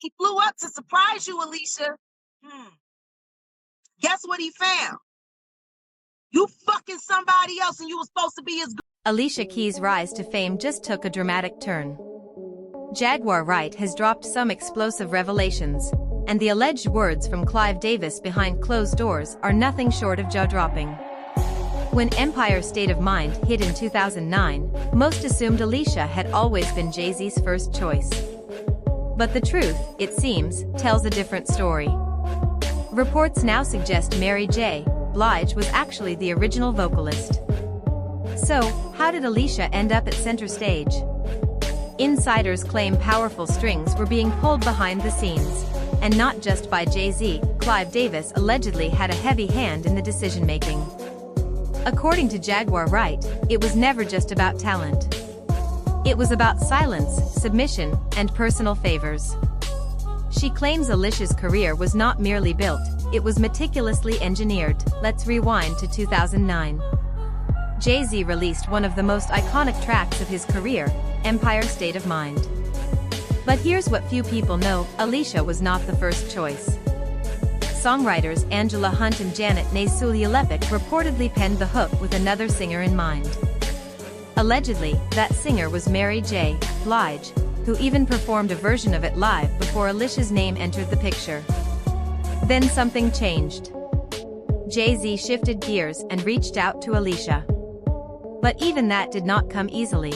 He flew up to surprise you, Alicia. Guess what he found? You fucking somebody else and you were supposed to be his... Alicia Keys' rise to fame just took a dramatic turn. Jaguar Wright has dropped some explosive revelations, and the alleged words from Clive Davis behind closed doors are nothing short of jaw-dropping. When Empire State of Mind hit in 2009, most assumed Alicia had always been Jay-Z's first choice. But the truth, it seems, tells a different story. Reports now suggest Mary J. Blige was actually the original vocalist. So, how did Alicia end up at center stage? Insiders claim powerful strings were being pulled behind the scenes, and not just by Jay-Z. Clive Davis allegedly had a heavy hand in the decision-making. According to Jaguar Wright, it was never just about talent. It was about silence, submission, and personal favors. She claims Alicia's career was not merely built, it was meticulously engineered. Let's rewind to 2009. Jay-Z released one of the most iconic tracks of his career, Empire State of Mind. But here's what few people know, Alicia was not the first choice. Songwriters Angela Hunt and Janet Nae-Sulialepik reportedly penned the hook with another singer in mind. Allegedly, that singer was Mary J. Blige, who even performed a version of it live before Alicia's name entered the picture. Then something changed. Jay-Z shifted gears and reached out to Alicia. But even that did not come easily.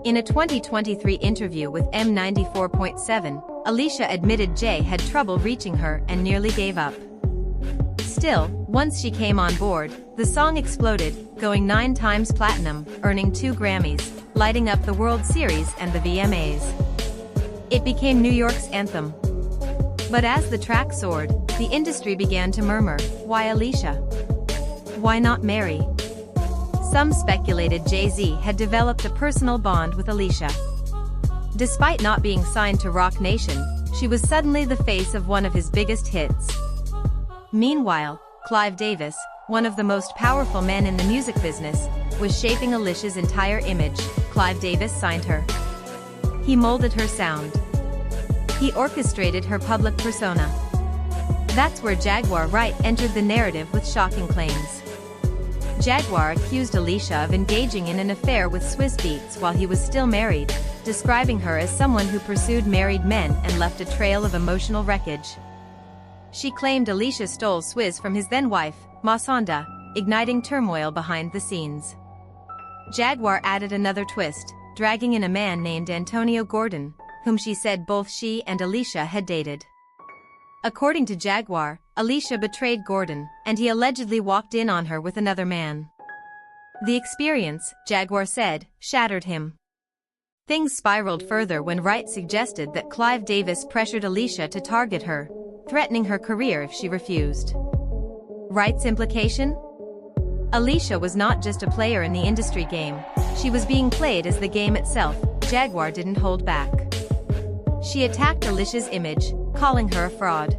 In a 2023 interview with M94.7, Alicia admitted Jay had trouble reaching her and nearly gave up. Still, once she came on board, the song exploded, going 9 times platinum, earning 2 Grammys, lighting up the World Series and the VMAs. It became New York's anthem. But as the track soared, the industry began to murmur, why Alicia? Why not Mary? Some speculated Jay-Z had developed a personal bond with Alicia. Despite not being signed to Roc Nation, she was suddenly the face of one of his biggest hits. Meanwhile, Clive Davis, one of the most powerful men in the music business, was shaping Alicia's entire image. Clive Davis signed her. He molded her sound. He orchestrated her public persona. That's where Jaguar Wright entered the narrative with shocking claims. Jaguar accused Alicia of engaging in an affair with Swizz Beatz while he was still married, describing her as someone who pursued married men and left a trail of emotional wreckage. She claimed Alicia stole Swizz from his then-wife, Masonda, igniting turmoil behind the scenes. Jaguar added another twist, dragging in a man named Antonio Gordon, whom she said both she and Alicia had dated. According to Jaguar, Alicia betrayed Gordon, and he allegedly walked in on her with another man. The experience, Jaguar said, shattered him. Things spiraled further when Wright suggested that Clive Davis pressured Alicia to target her, threatening her career if she refused. Wright's implication? Alicia was not just a player in the industry game, she was being played as the game itself. Jaguar didn't hold back. She attacked Alicia's image, calling her a fraud.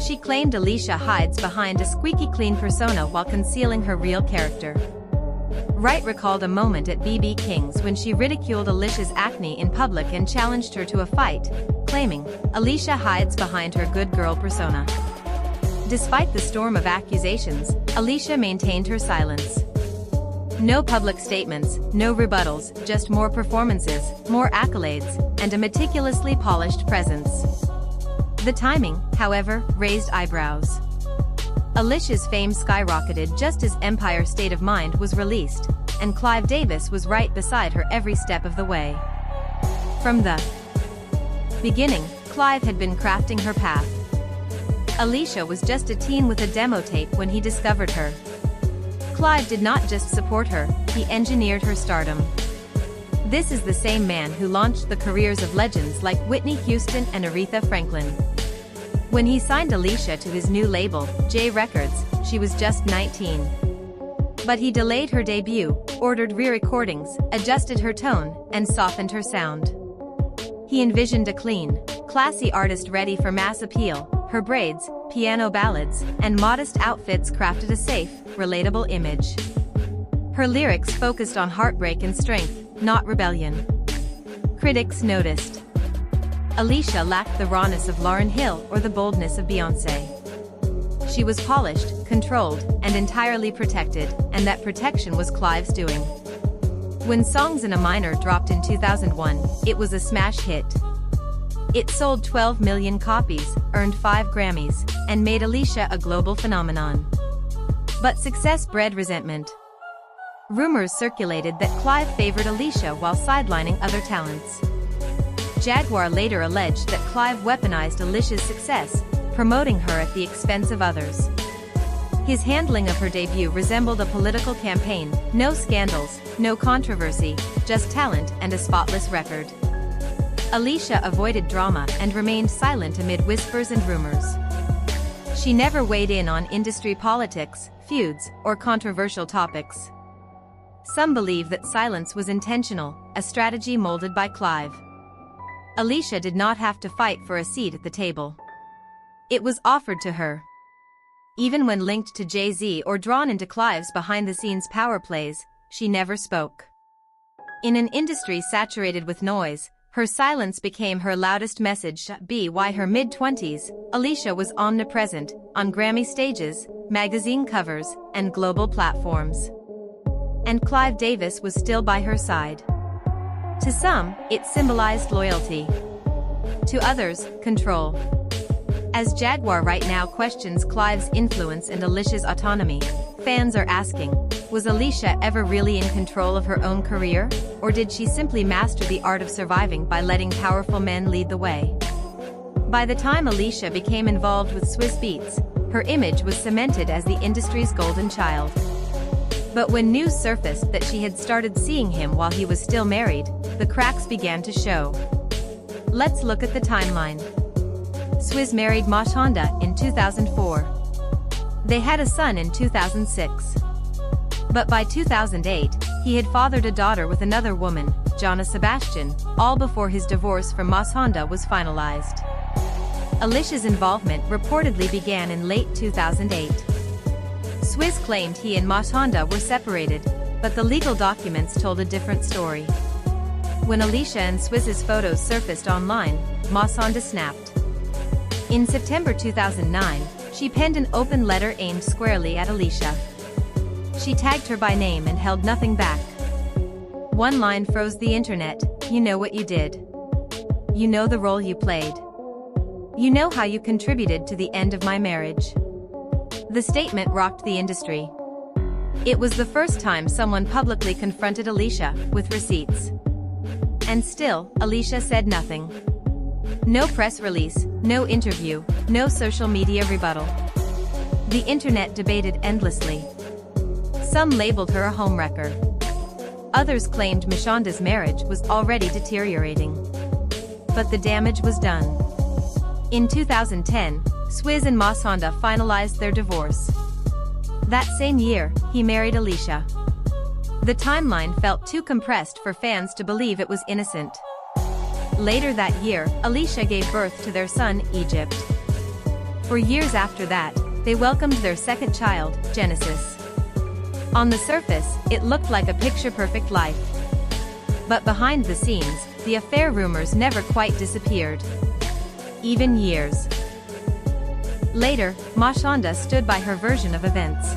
She claimed Alicia hides behind a squeaky clean persona while concealing her real character. Wright recalled a moment at BB King's when she ridiculed Alicia's acne in public and challenged her to a fight, claiming, Alicia hides behind her good girl persona. Despite the storm of accusations, Alicia maintained her silence. No public statements, no rebuttals, just more performances, more accolades, and a meticulously polished presence. The timing, however, raised eyebrows. Alicia's fame skyrocketed just as Empire State of Mind was released, and Clive Davis was right beside her every step of the way. From the beginning, Clive had been crafting her path. Alicia was just a teen with a demo tape when he discovered her. Clive did not just support her, he engineered her stardom. This is the same man who launched the careers of legends like Whitney Houston and Aretha Franklin. When he signed Alicia to his new label, J Records, she was just 19. But he delayed her debut, ordered re-recordings, adjusted her tone, and softened her sound. He envisioned a clean, classy artist ready for mass appeal. Her braids, piano ballads, and modest outfits crafted a safe, relatable image. Her lyrics focused on heartbreak and strength, not rebellion. Critics noticed. Alicia lacked the rawness of Lauryn Hill or the boldness of Beyoncé. She was polished, controlled, and entirely protected, and that protection was Clive's doing. When Songs in a Minor dropped in 2001, it was a smash hit. It sold 12 million copies, earned 5 Grammys, and made Alicia a global phenomenon. But success bred resentment. Rumors circulated that Clive favored Alicia while sidelining other talents. Jaguar later alleged that Clive weaponized Alicia's success, promoting her at the expense of others. His handling of her debut resembled a political campaign: no scandals, no controversy, just talent and a spotless record. Alicia avoided drama and remained silent amid whispers and rumors. She never weighed in on industry politics, feuds, or controversial topics. Some believe that silence was intentional, a strategy molded by Clive. Alicia did not have to fight for a seat at the table. It was offered to her. Even when linked to Jay-Z or drawn into Clive's behind-the-scenes power plays, she never spoke. In an industry saturated with noise, her silence became her loudest message. By her mid-20s, Alicia was omnipresent, on Grammy stages, magazine covers, and global platforms. And Clive Davis was still by her side. To some, it symbolized loyalty. To others, control. As Jaguar Wright now questions Clive's influence and Alicia's autonomy, fans are asking, was Alicia ever really in control of her own career, or did she simply master the art of surviving by letting powerful men lead the way? By the time Alicia became involved with Swizz Beatz, her image was cemented as the industry's golden child. But when news surfaced that she had started seeing him while he was still married, the cracks began to show. Let's look at the timeline. Swizz married Mashonda in 2004. They had a son in 2006. But by 2008, he had fathered a daughter with another woman, Jonna Sebastian, all before his divorce from Mashonda was finalized. Alicia's involvement reportedly began in late 2008. Swizz claimed he and Mashonda were separated, but the legal documents told a different story. When Alicia and Swizz's photos surfaced online, Mashonda snapped. In September 2009, she penned an open letter aimed squarely at Alicia. She tagged her by name and held nothing back. One line froze the internet: "You know what you did. You know the role you played. You know how you contributed to the end of my marriage." The statement rocked the industry. It was the first time someone publicly confronted Alicia, with receipts. And still, Alicia said nothing. No press release, no interview, no social media rebuttal. The internet debated endlessly. Some labeled her a homewrecker. Others claimed Mashonda's marriage was already deteriorating. But the damage was done. In 2010, Swizz and Mashonda finalized their divorce. That same year, he married Alicia. The timeline felt too compressed for fans to believe it was innocent. Later that year, Alicia gave birth to their son, Egypt. For years after that, they welcomed their second child, Genesis. On the surface, it looked like a picture-perfect life. But behind the scenes, the affair rumors never quite disappeared. Even years later, Mashonda stood by her version of events.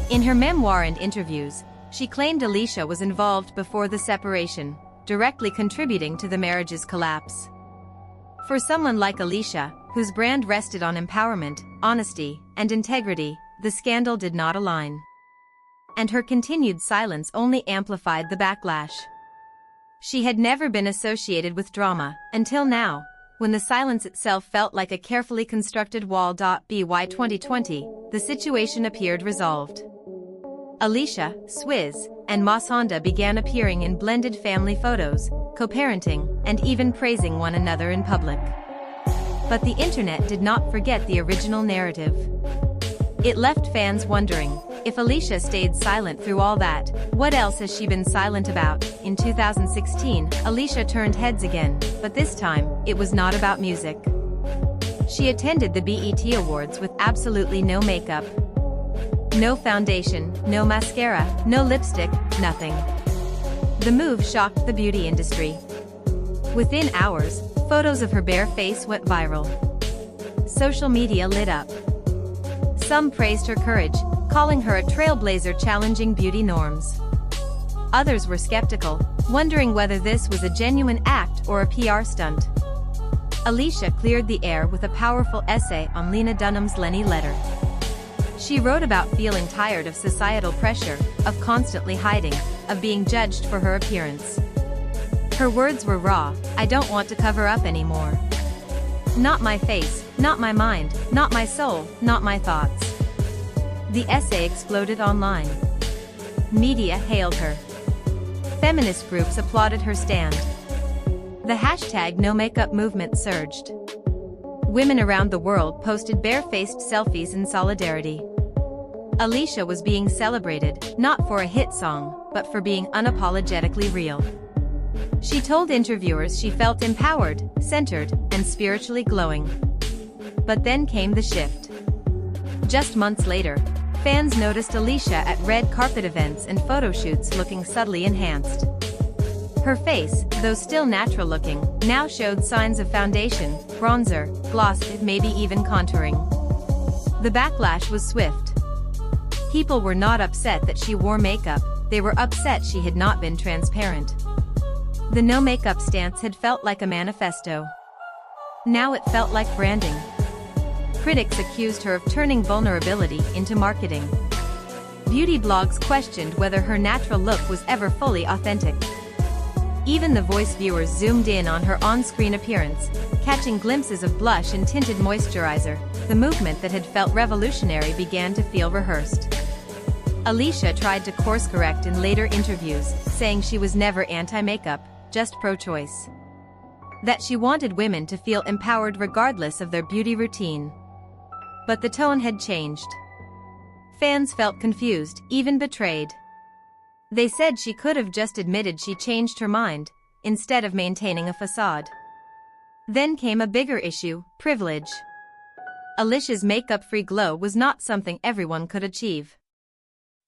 In her memoir and interviews, she claimed Alicia was involved before the separation, directly contributing to the marriage's collapse. For someone like Alicia, whose brand rested on empowerment, honesty, and integrity, the scandal did not align. And her continued silence only amplified the backlash. She had never been associated with drama, until now, when the silence itself felt like a carefully constructed wall. By 2020, the situation appeared resolved. Alicia, Swizz, and Mashonda began appearing in blended family photos, co-parenting, and even praising one another in public. But the internet did not forget the original narrative. It left fans wondering, if Alicia stayed silent through all that, what else has she been silent about? In 2016, Alicia turned heads again, but this time, it was not about music. She attended the BET Awards with absolutely no makeup. No foundation, no mascara, no lipstick, nothing. The move shocked the beauty industry. Within hours, Photos of her bare face went viral. Social media lit up. Some praised her courage, calling her a trailblazer challenging beauty norms. Others were skeptical, wondering whether this was a genuine act or a PR stunt. Alicia cleared the air with a powerful essay on Lena Dunham's Lenny letter. She wrote about feeling tired of societal pressure, of constantly hiding, of being judged for her appearance. Her words were raw: "I don't want to cover up anymore. Not my face, not my mind, not my soul, not my thoughts." The essay exploded online. Media hailed her. Feminist groups applauded her stand. The hashtag #NoMakeup movement surged. Women around the world posted barefaced selfies in solidarity. Alicia was being celebrated, not for a hit song, but for being unapologetically real. She told interviewers she felt empowered, centered, and spiritually glowing. But then came the shift. Just months later, fans noticed Alicia at red carpet events and photo shoots looking subtly enhanced. Her face, though still natural-looking, now showed signs of foundation, bronzer, gloss, and maybe even contouring. The backlash was swift. People were not upset that she wore makeup, they were upset she had not been transparent. The no-makeup stance had felt like a manifesto. Now it felt like branding. Critics accused her of turning vulnerability into marketing. Beauty blogs questioned whether her natural look was ever fully authentic. Even The Voice viewers zoomed in on her on-screen appearance, catching glimpses of blush and tinted moisturizer. The movement that had felt revolutionary began to feel rehearsed. Alicia tried to course-correct in later interviews, saying she was never anti-makeup, just pro-choice. That she wanted women to feel empowered regardless of their beauty routine. But the tone had changed. Fans felt confused, even betrayed. They said she could have just admitted she changed her mind, instead of maintaining a facade. Then came a bigger issue: privilege. Alicia's makeup-free glow was not something everyone could achieve.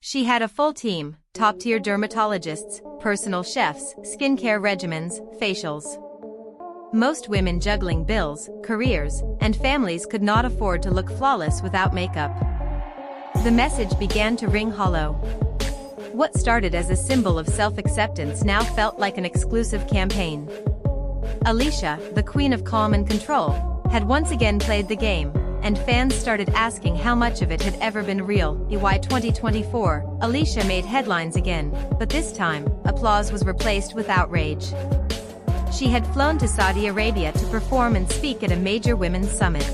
She had a full team: top-tier dermatologists, personal chefs, skincare regimens, facials. Most women juggling bills, careers, and families could not afford to look flawless without makeup. The message began to ring hollow. What started as a symbol of self-acceptance now felt like an exclusive campaign. Alicia, the queen of calm and control, had once again played the game, and fans started asking how much of it had ever been real. By 2024, Alicia made headlines again, but this time, applause was replaced with outrage. She had flown to Saudi Arabia to perform and speak at a major women's summit.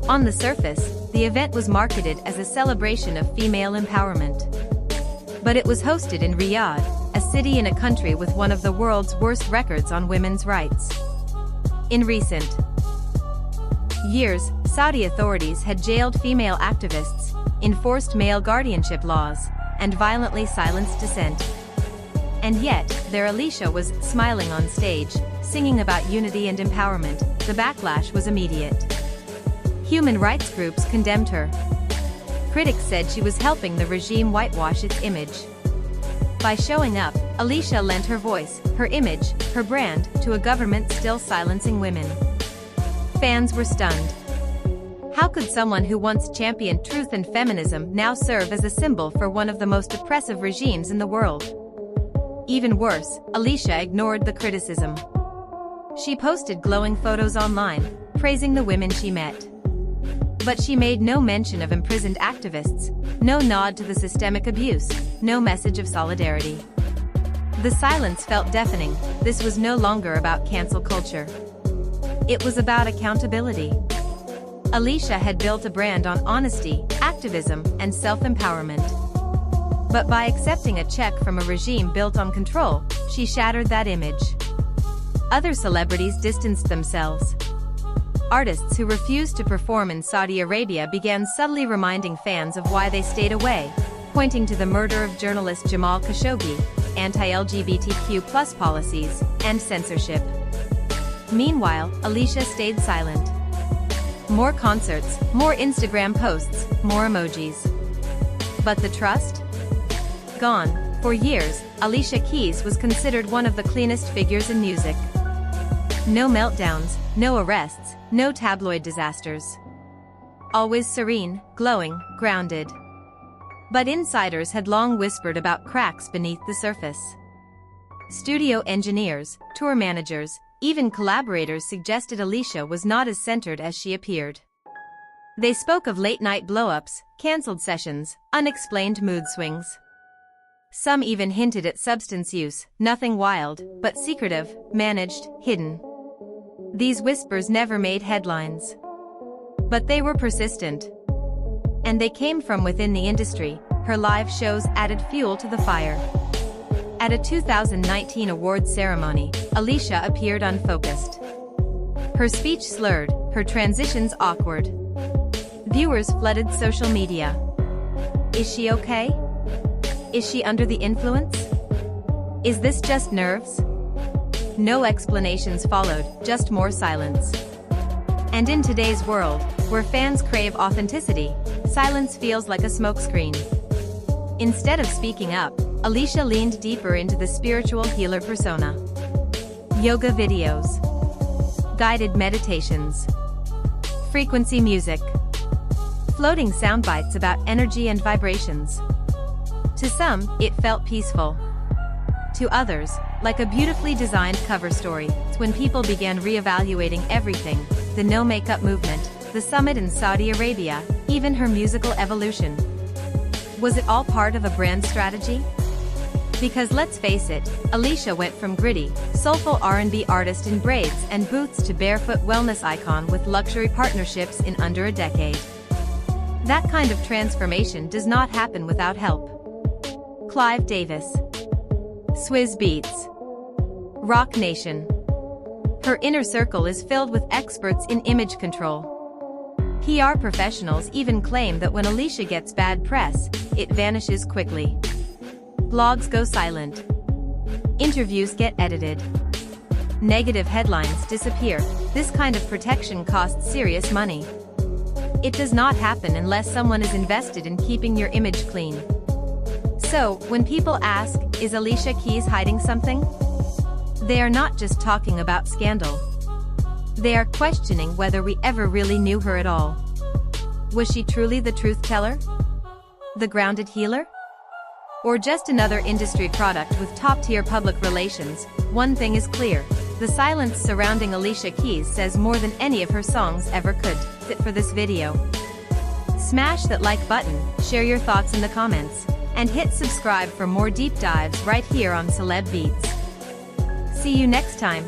On the surface, the event was marketed as a celebration of female empowerment. But it was hosted in Riyadh, a city in a country with one of the world's worst records on women's rights. In recent years, Saudi authorities had jailed female activists, enforced male guardianship laws, and violently silenced dissent. And yet, there Alicia was, smiling on stage, singing about unity and empowerment. The backlash was immediate. Human rights groups condemned her. Critics said she was helping the regime whitewash its image. By showing up, Alicia lent her voice, her image, her brand, to a government still silencing women. Fans were stunned. How could someone who once championed truth and feminism now serve as a symbol for one of the most oppressive regimes in the world? Even worse, Alicia ignored the criticism. She posted glowing photos online, praising the women she met. But she made no mention of imprisoned activists, no nod to the systemic abuse, no message of solidarity. The silence felt deafening. This was no longer about cancel culture. It was about accountability. Alicia had built a brand on honesty, activism, and self-empowerment. But by accepting a check from a regime built on control, she shattered that image. Other celebrities distanced themselves. Artists who refused to perform in Saudi Arabia began subtly reminding fans of why they stayed away, pointing to the murder of journalist Jamal Khashoggi, anti-LGBTQ+ policies, and censorship. Meanwhile, Alicia stayed silent. More concerts, more Instagram posts, more emojis. But the trust? Gone. For years, Alicia Keys was considered one of the cleanest figures in music. No meltdowns, no arrests, no tabloid disasters. Always serene, glowing, grounded. But insiders had long whispered about cracks beneath the surface. Studio engineers, tour managers, even collaborators suggested Alicia was not as centered as she appeared. They spoke of late-night blow-ups, cancelled sessions, unexplained mood swings. Some even hinted at substance use, nothing wild, but secretive, managed, hidden. These whispers never made headlines. But they were persistent. And they came from within the industry. Her live shows added fuel to the fire. At a 2019 awards ceremony, Alicia appeared unfocused. Her speech slurred, her transitions awkward. Viewers flooded social media. Is she okay? Is she under the influence? Is this just nerves? No explanations followed, just more silence. And in today's world, where fans crave authenticity, silence feels like a smokescreen. Instead of speaking up, Alicia leaned deeper into the spiritual healer persona. Yoga videos. Guided meditations. Frequency music. Floating soundbites about energy and vibrations. To some, it felt peaceful. To others, like a beautifully designed cover story, when people began re-evaluating everything, the no-makeup movement, the summit in Saudi Arabia, even her musical evolution. Was it all part of a brand strategy? Because let's face it, Alicia went from gritty, soulful R&B artist in braids and boots to barefoot wellness icon with luxury partnerships in under a decade. That kind of transformation does not happen without help. Clive Davis. Swizz Beatz. Rock Nation. Her inner circle is filled with experts in image control. PR professionals even claim that when Alicia gets bad press, it vanishes quickly. Blogs go silent. Interviews get edited. Negative headlines disappear. This kind of protection costs serious money. It does not happen unless someone is invested in keeping your image clean. So, when people ask, is Alicia Keys hiding something? They are not just talking about scandal. They are questioning whether we ever really knew her at all. Was she truly the truth teller? The grounded healer? Or just another industry product with top-tier public relations? One thing is clear. The silence surrounding Alicia Keys says more than any of her songs ever could. That's it for this video. Smash that like button, share your thoughts in the comments, and hit subscribe for more deep dives right here on Celeb Beats. See you next time.